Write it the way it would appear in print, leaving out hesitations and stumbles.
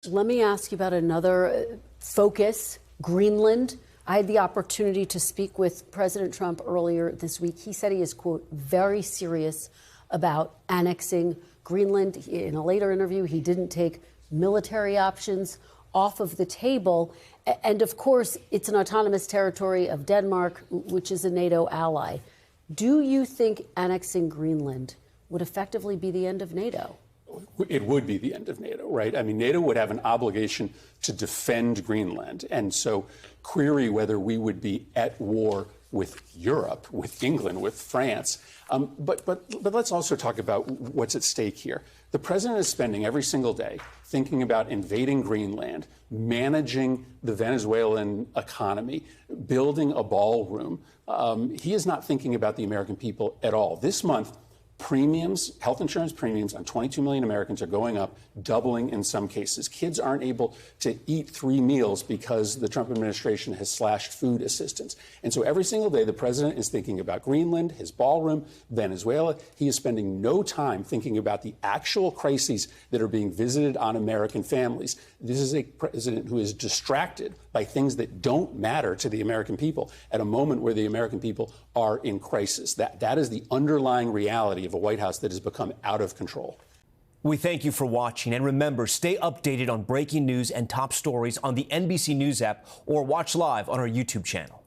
Let me ask you about another focus, Greenland. I had the opportunity to speak with President Trump earlier this week. He said he is, quote, very serious about annexing Greenland. In a later interview, he didn't take military options off of the table. And of course, it's an autonomous territory of Denmark, which is a NATO ally. Do you think annexing Greenland would effectively be the end of NATO? It would be the end of NATO, right? I mean, NATO would have an obligation to defend Greenland. And so query whether we would be at war with Europe, with England, with France. But let's also talk about what's at stake here. The president is spending every single day thinking about invading Greenland, managing the Venezuelan economy, building a ballroom. He is not thinking about the American people at all. This month, premiums, health insurance premiums on 22 million Americans are going up, doubling in some cases. Kids aren't able to eat 3 meals because the Trump administration has slashed food assistance. And so every single day, the president is thinking about Greenland, his ballroom, Venezuela. He is spending no time thinking about the actual crises that are being visited on American families. This is a president who is distracted by things that don't matter to the American people at a moment where the American people are in crisis. That is the underlying reality of a White House that has become out of control. We thank you for watching, and remember, stay updated on breaking news and top stories on the NBC News app or watch live on our YouTube channel.